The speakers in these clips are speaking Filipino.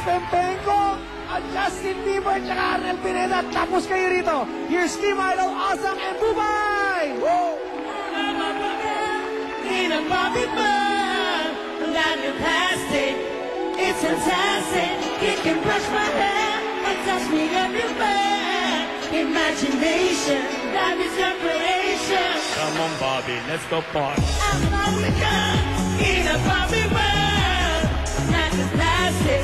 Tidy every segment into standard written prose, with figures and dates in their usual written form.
Pempenco, at Justin Bieber, tsaka Arnel Pineda. Tapos kayo rito. Here's Team Idol, Awesome, and Bubay! Woo! In a Bobby Bun, like a plastic, it's fantastic. It can brush my hair and touch me everywhere. Imagination, that is your creation. Come on, Bobby, let's go party. I'm Bobby Bun, in a Bobby Bun, like a plastic,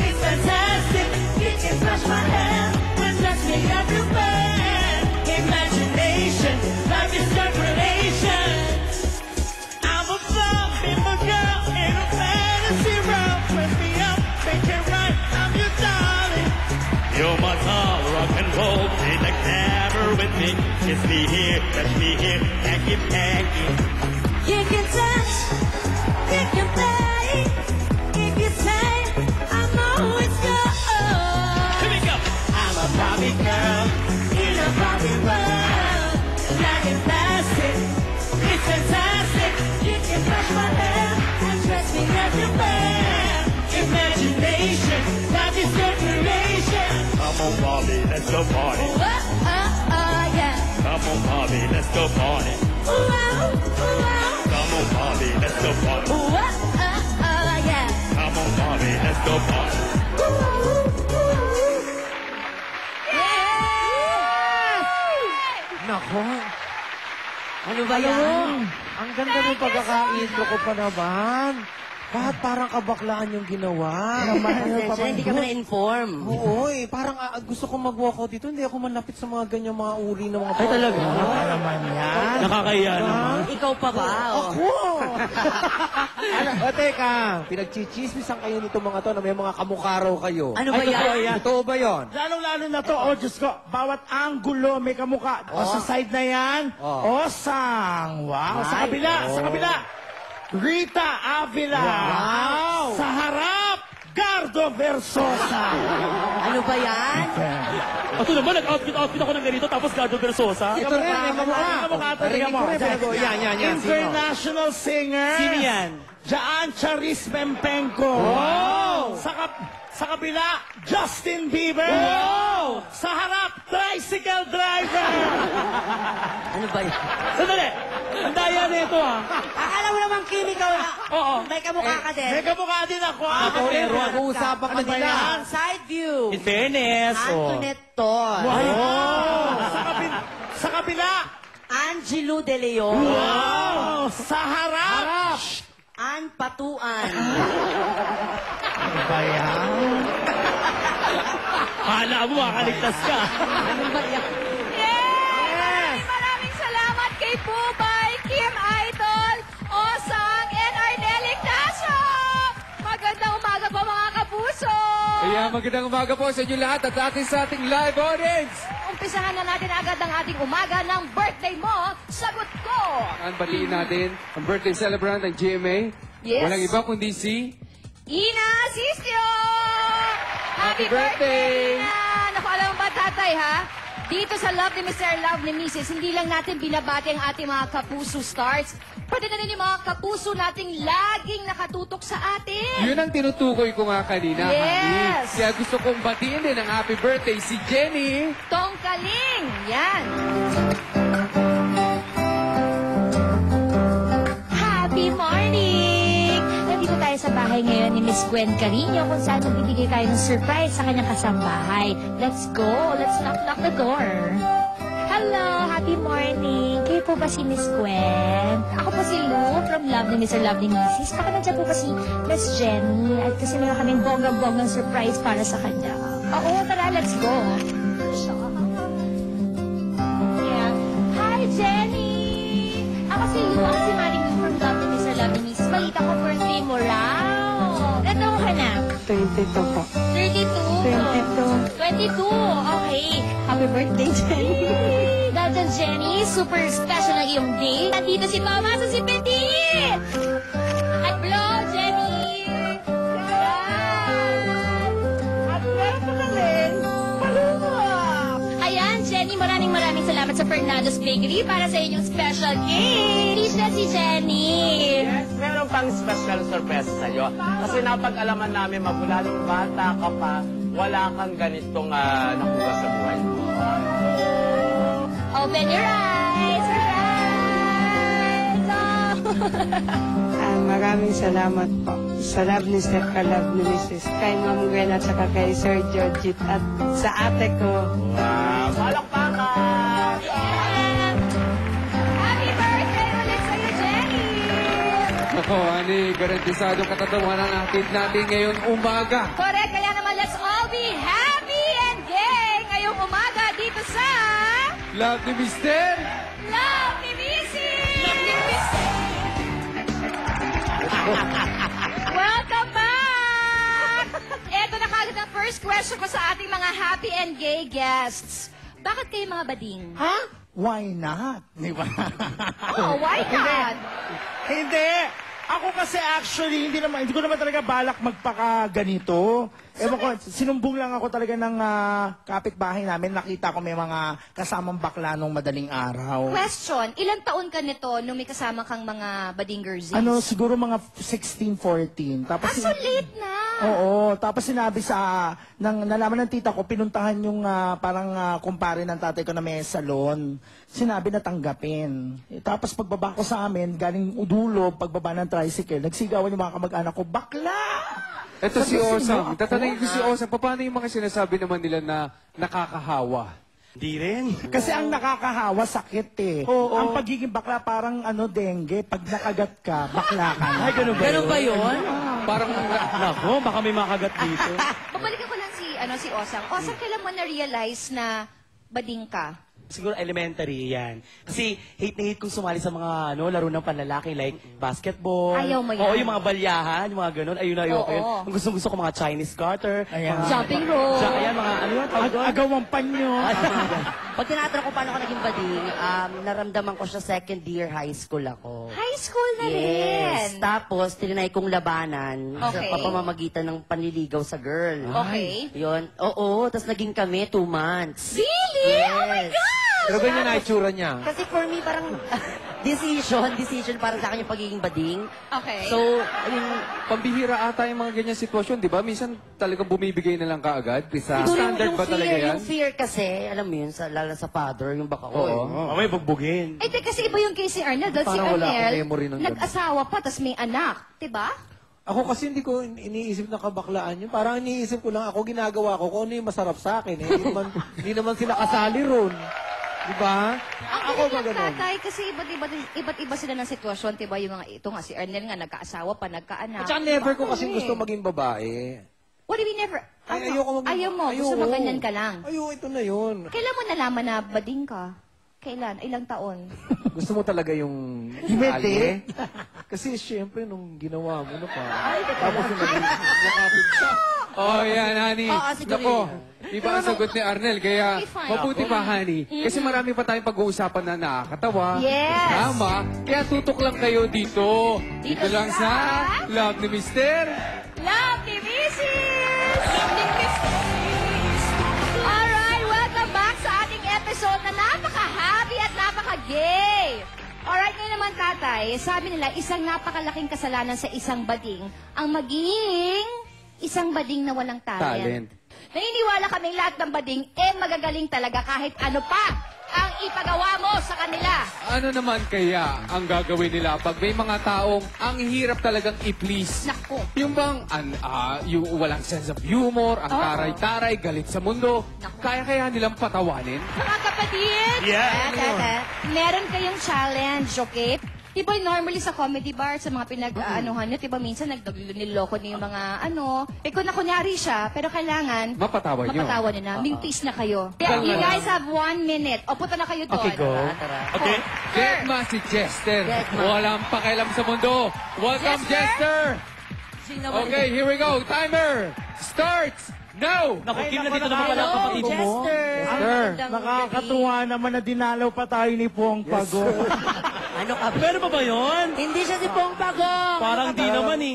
it's fantastic. It can brush my hair and touch me everywhere. Imagination, that is your creation. I'm a Bobby Bun girl in a fantasy world. Press me up, make it right, I'm your darling. You're my tall rock and roll. In the camera with me. Kiss me here, touch me here. Thank you. You can touch, you can play. If you say, I know it's yours. Here we go. I'm a Barbie girl in a Barbie world. Like a plastic, it's fantastic. You can brush my hair and dress me everywhere. Imagination, that is your creation. Come on, Bobby, let's go party. Yeah. Come on, Bobby, let's go party. Come on, Bobby, let's go party. Yeah. Come on, Bobby, let's go party. Nako. Ano ba Alam mo, yan? ang ganda ng pagkakaintro ko pa naman. Bakit parang kabaklaan yung ginawa? Pasensya, hindi ka ba na-inform? Oo, parang gusto ko mag-walk out dito. Hindi ako malapit sa mga ganyang mga uri ng mga... Ay, talaga? naman yan. Nakakaya naman. Ikaw pa ba? Ako! O teka, pinagchichismisan kayo nito mga to na may mga kamukha raw kayo. Ano ba yan? Totoo ba yan? Lalo-lalo na to, oh Diyos ko, bawat anggulo may kamukha. O sa side na yan, Osang. Wow, sa kabila, sa kabila. Rita Avila. Wow. Sa harap, Gardo Versosa. Ano ba yan? Ito naman, nag-outfit ako ng ganito, tapos Gardo Versosa. Ito rin, may kamukha. Kamukha to, Narinig tingnan mo. ko rin, pero yan. Sino? International singer. Sino yan? Jaan Charis Pempenco. Wow. Sa kabila, Justin Bieber. Wow. Sa harap, tricycle driver. Ano ba yan? Sandali! Ang daya na ito, ha? Akala mo naman chemical. Oo. May kamukha ka din. May kamukha din ako. Ako rin, nag-uusapan ka nila. Ang side view. In fairness, Antoinette Todd. Sa kabila, Angelo De Leon. wow. Sa harap, Ann Patuan. ano ba yan? Hala mo, makaligtas ka. Ano ba yan? Maraming salamat kay Bubay, Kim Idol, Osang, and Arnel Ignacio! Magandang umaga po mga kapuso! Kaya magandang umaga po sa inyo lahat at atin sa ating live audience. Umpisahan na natin agad ang ating umaga ng birthday mo, sagot ko! Ang batiin natin ang birthday celebrant ng GMA. Yes. Walang iba kundi si... Ina Asistio! Happy birthday! Ina! Naku, alam mo ba tatay ha? Dito sa Love ni Mr. Love ni Mrs., hindi lang natin binabati ang ating mga kapuso stars, pati na rin yung mga kapuso nating laging nakatutok sa atin. Yun ang tinutukoy ko nga kanina. Yes. Honey. Kaya gusto kong batiin din ang happy birthday si Jenny. Tongkaling! Yan! Happy morning! Nandito tayo sa bahay ngayon ni Miss Gwen Carino kung saan magbibigay tayo ng surprise sa kanyang kasambahay. Let's go! Let's knock the door. Hello! Happy morning! Kayo po ba si Miss Gwen? Ako po si Lou from Love ni Mr. Love ni Mrs. Baka nandiyan po ba si Miss Jenny? At kasi meron kaming bonggang-bonggang surprise para sa kanya. Oo, tara, let's go! Yeah. Hi, Jenny! Ako si Lou, ako si Maring Lou from Love ni Mr. Love ni Mrs. Balita ko birthday mo raw. Ilan taon ka na? 22 po. 32? 22. Okay. Happy birthday, Jenny. Dahil dyan, Jenny, super special na iyong day. Nandito si Mama sa si Petit. At blow, Jenny. At meron pa na rin, palunok. Ayan, Jenny, maraming salamat sa Fernando's Bakery para sa inyong special gift. Please na si Jenny. Yes, meron pang special surprise sa'yo. Kasi napag-alaman namin magmula nung bata ka pa, wala kang ganitong nakuha sa buhay mo. Open your eyes. Surprise! Oh. Maraming salamat po sa love ni Sir Kalab ni Mrs. Kay Ma'am Gwen at saka kay Sir Georgit at sa ate ko. Wow! Palakpakan! Happy birthday ulit sa'yo, Jenny! Ako, Ani, garantisado katatawanan natin ngayong umaga. Correct, kaya naman let's all be happy and gay ngayong umaga dito sa Love ni Mister! Love ni Missy! Welcome back! Ito na kagad ang first question ko sa ating mga happy and gay guests. Bakit kayo mga bading? Ha? Why not? Di ba? Oh, why not? Hindi. Ako kasi actually, hindi ko naman talaga balak magpaka-ganito. Ewan ko, sinumbong lang ako talaga ng kapitbahay namin. Nakita ko may mga kasamang bakla nung madaling araw. Question, ilang taon ka nito nung may kasama kang mga bading girls? Ano, siguro mga 16, 14. Tapos, So late na. Oo, tapos sinabi nalaman ng tita ko, pinuntahan yung parang kumpare ng tatay ko na may salon. Sinabi na tanggapin. Tapos pagbaba ko sa amin, galing udulo, pagbaba ng tricycle, nagsigawan yung mga kamag-anak ko, bakla! Ito si Sabi, Osang. "Sino ako?" Tatanungin ko si Osang, paano yung mga sinasabi naman nila na nakakahawa? Di rin. Kasi ang nakakahawa, sakit eh. Ang pagiging bakla, parang dengue. Pag nakagat ka, bakla ka na. Ay, Ganun ba yun? Parang, Nako, baka may makagat dito. Babalikan ko lang si Osang. Osang, kailan mo na-realize na bading ka? Siguro elementary yan. Kasi hate na hate kong sumali sa mga laro ng panlalaki like basketball. Ayaw mo yan. Oo, yung mga balyahan, yung mga ganun. Ayun, ayoko yun. Oo. Ang gusto ko mga Chinese garter. Ayan. mga- Jumping rope. Ayan, mga ano yun, tawag doon? Agawang panyo. Pag tinatanong ko paano ako naging bading, naramdaman ko siya second year high school ako. High school na Yes. rin. Tapos, tinry kong labanan Okay. sa pamamagitan ng panliligaw sa girl. Okay. Yun. Oo, tapos naging kami 2 months. Really? Oh my Yes. God! pero ganyan na itsura niya. Kasi for me, parang decision para sa akin yung pagiging bading. Okay. So, Pambihira ata yung mga ganyan sitwasyon, di ba? Minsan talagang bumibigay na lang kaagad. siguro Standard ba talaga yan? yung fear kasi, alam mo yun, lalo sa father, yung baka, Mamay bugbugin. Eh, kasi iba yung case ni Arnel. Dahil si Parang wala akong Arnel, memory ng ganun. nag-asawa pa, tas may anak. Diba? Ako kasi hindi ko iniisip na kabaklaan yun. Parang iniisip ko lang ako, ginagawa ko kung ano yung masarap sa akin. Eh, hindi naman sila kasali ron. Diba? Ang Ako galing ba ng ganun? tatay, kasi iba't iba sila ng sitwasyon. Diba yung mga ito nga, si Arnel nga, nagkaasawa pa, nagkaanak. At saka never ko Bakit? kasing gusto maging babae. What do you mean never? Ay, ayoko maging... Ayaw mo, gusto mo ganyan ka lang. Ayoko, ito na yun. Kailan mo nalaman na bading ka? Kailan? Ilang taon? Gusto mo talaga yung... Himete? Kasi syempre, nung ginawa mo na pa. Tapos yung nakapit siya. Oh, yan, Hani. Oo, siguro Nako, yun. iba ang sagot ni Arnel. Kaya, Okay, fine. mabuti pa, Hani. Kasi marami pa tayong pag-uusapan na nakakatawa. Yes. Tama. Kaya tutok lang kayo dito. Dito lang sa Love ni Mister. Love ni Mrs. Alright, welcome back sa ating episode na napaka-happy at napaka-gay. Alright, ngayon naman tatay, sabi nila, isang napakalaking kasalanan sa isang bading ang maging isang bading na walang talent. Talent. Naniniwala kaming lahat ng bading, magagaling talaga kahit ano pa ang ipagawa mo sa kanila. Ano naman kaya ang gagawin nila pag may mga taong ang hirap talagang i-please? Naku. Yung bang yung walang sense of humor, ang Oo. taray-taray, galit sa mundo, Naku. kaya nilang patawanin? Mga kapatid, meron kayong challenge, okay? Diba normally sa comedy bar, sa mga pinag-aanuhan nyo, diba minsan niloko niyo yung mga kung na kunyari siya, pero kailangan Mapatawa nyo. mapatawa nyo na. Mintis na kayo. You guys have 1 minute. O, punta na kayo doon. Okay, go. Okay. Getma si Jester. Getma. Walang pakialam sa mundo. Welcome, Jester! Okay, here we go. Timer starts now! Naku, Kim, nandito naman pala ang kapatid mo. Jester. Nakakatuwa naman na dinalaw pa tayo ni Pong Pago. Ano ka ba? Meron pa ba yun? Hindi siya si Pong Bagong. Parang di naman eh.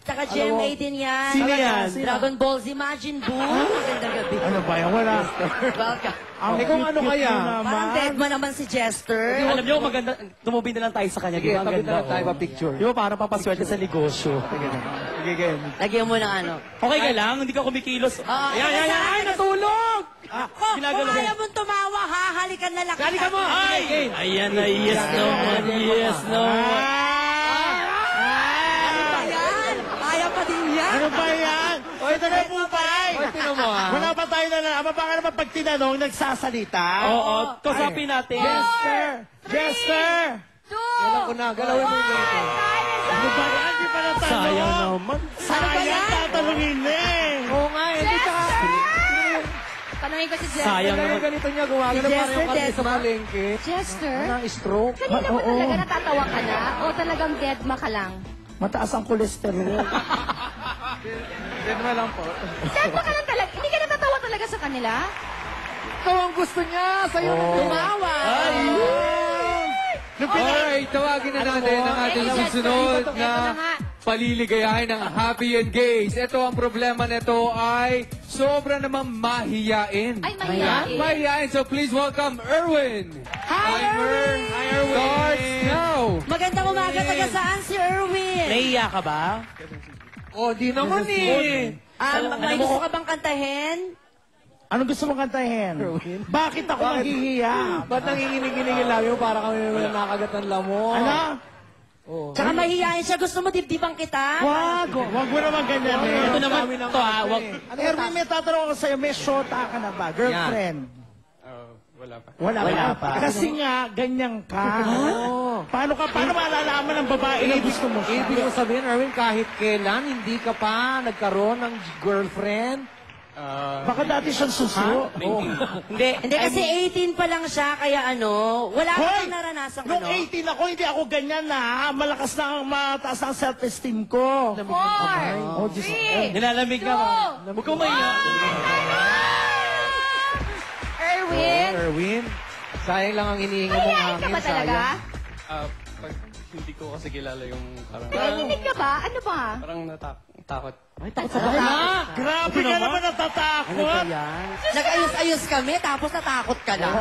Taga GMA din yan. Sino yan? Dragon Ball Z Majin Buu. Magandang gabi. Ano ba yan? Wala. Welcome. Eh, kung ano kaya? Parang deadman naman si Jester. Alam niyo, maganda, tumubi na lang tayo sa kanya. Sige, Di ba? Ang tabi ganda, na lang tayo oh. pa-picture. Di ba, parang papaswerte sa negosyo. Sige, game. Lagyan mo ng ano. Okay ka lang? Hindi ka kumikilos. Ah, Ayan, ayan, ayan. Ay, natulog! Kung Ginagalaw ko. ayaw mong tumawa, hahalikan na lang. Halika mo! Ay! Ayan na, yes naman, yes naman. Ano ba yan? Kaya pa din yan. Ano ba yan? O, ito na po pa. Oy, tinan mo ah. Wala pa tayo na Ama pa nga naman pag tinanong, nagsasalita. Oo, kausapin natin. Jester! Jester! Alam ko na, galawin mo yung ganito. Ano ba yan? Di pa natanong. Sayang naman. Sayang tatanungin na eh. Oo nga, hindi ka. Tanungin ko si Jester. Sayang Ganyan naman. ganito niya, gumagano Si parang yung Jester, karne sa palengke. Jester? Ang stroke. Kanina ba talaga natatawa ka na? O talagang deadma ka lang? Mataas ang kolesterol. Then mo lang po. Deadma ka lang talaga? Hindi ka natatawa talaga sa kanila? Ikaw ang gusto niya, sa'yo na tumawa. Alright, tawagin na natin ang ating Okay, susunod Jester, ito na na nga. paliligayahin ng Happy and Gaze. Ito ang problema nito ay sobra naman mahiyain. Ay, mahiyain. Mahiyain. So please welcome Erwin. Hi, Erwin! Hi, Erwin. Starts now. Magandang umaga, taga saan si Erwin? Nahiya ka ba? Oh, di naman eh. May gusto ka bang kantahin? Ano gusto mong kantahin? Bakit ako maghihiya? Ba't nanginginig-ginig yung labi mo para kami naman nakagat ng lamok? Ano? Tsaka mahihayin siya. Gusto mo dibdibang kita? Wag mo naman ganyan eh. Ito naman, ito ha, wag. Erwin, may tatanong ako sa'yo, may shota ka na ba? Girlfriend? Wala pa. Kasi nga, ganyan ka. Paano malalaman ng babae na gusto mo siya? Ibig mo sabihin, Erwin, kahit kailan hindi ka pa nagkaroon ng girlfriend? Baka dati siyang suso. Hindi, kasi 18 pa lang siya, kaya wala Hoy! kang naranasan Nung 18 ako, hindi ako ganyan na. Malakas na mataas ang self-esteem ko. 4, Oh, Diyos. 3, Nilalamig ka ba? Huwag kang mahiya. Erwin, Erwin, sayang lang ang inihinga mong mahihain ka hangin, ba talaga? sayang. Pag hindi ko kasi kilala yung parang... Nanginginig ka ba? Ano ba? Parang natakot. Grabe ka naman natatakot. Nag-ayos-ayos kami, tapos natakot ka lang.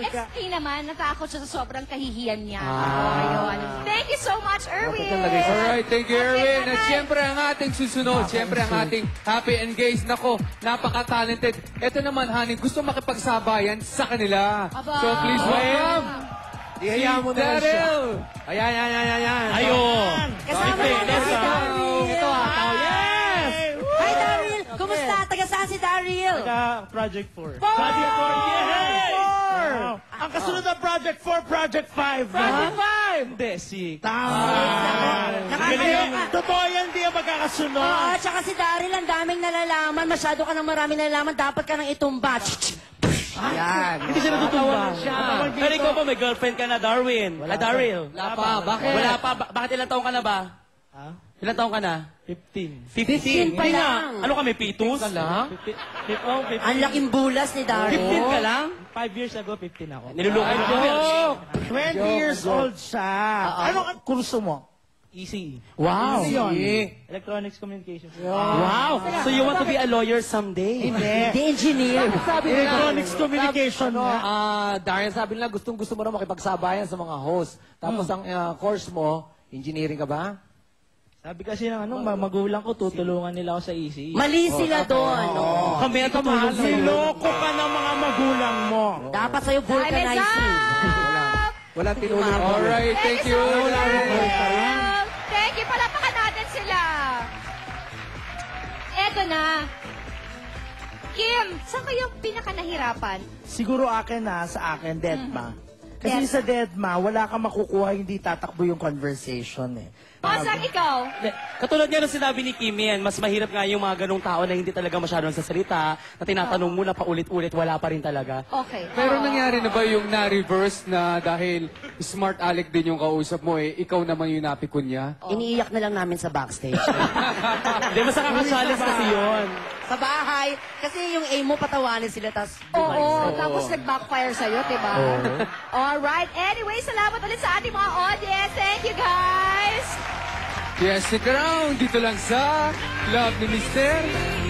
XT naman, natakot siya sa sobrang kahihiyan niya. Ayun. Thank you so much, Erwin. Alright, thank you, Erwin. At syempre ang ating susunod, syempre ang ating Happy and Gaze. Nako, napaka-talented. Ito naman, honey, gusto makipagsabayan sa kanila. Aba. So please welcome Ihaya mo na lang siya. Daryl. Ayan. Ayun. Kasama natin si Daryl. Ito yes! Hi, Daryl! Kumusta? Taga saan si Daryl? Project 4. Project 4, yay! Ang kasunod ng Project 4, Project 5. Project 5! Hindi, si... Tama. Nakakaya ka. Totoo yan, di ang magkakasunod. Oo, tsaka si Daryl, ang daming nalalaman. Masyado ka ng maraming nalalaman. Dapat ka nang itumba. Yan. Hindi siya natutumba. Pero ikaw ba, may girlfriend ka na, Darwin? Wala, Daryl. Wala pa. Bakit? Wala pa. Bakit ilang taong ka na ba? Ilang taong ka na? 15. 15 pa Hindi nga. lang. Ano kami, pitus? Ka lang? Ang laking bulas ni 15 Daryl. ka lang? 5 years ago, 15 ako. Nilulukay mo. 20 years old siya. Ano ang kurso mo? Easy. Wow. Yun. Electronics communication. Wow. So you want to be a lawyer someday? The engineer. Sabi nila, Electronics communication nga. Darren, sabi nila, gustong-gusto mo na makipagsabayan sa mga host. Tapos ang course mo, engineering ka ba? Sabi kasi ng magulang ko, tutulungan nila ako sa ECE. Mali sila doon. Kami ang tutulong sa'yo. Niloko ka ng mga magulang mo. Dapat sa'yo vulcanizing. Walang tinulong. Alright, thank you. Thank you. Palapakan natin sila. Eto na. Kim, saan kayo pinaka-nahirapan? Siguro sa akin, Deadma. Kasi sa Deadma, wala kang makukuha, hindi tatakbo yung conversation eh. Saan ikaw? Katulad nga nung sinabi ni Kim yan, mas mahirap nga yung mga ganong tao na hindi talaga masyadong sasalita, na tinatanong mo na paulit-ulit, wala pa rin talaga. Okay. Pero nangyari na ba yung na-reverse na dahil smart Alec din yung kausap mo eh. Ikaw naman yung napikon niya. Iniiyak na lang namin sa backstage. Hindi, mas nakaka-challenge kasi yun. Sa bahay. Kasi yung aim mo, patawanin sila, tapos Oo, tapos nag-backfire sa'yo, diba? Alright. Anyway, salamat ulit sa ating mga audience. Thank you, guys! Yes, stick around. Dito lang sa Love ni Mister.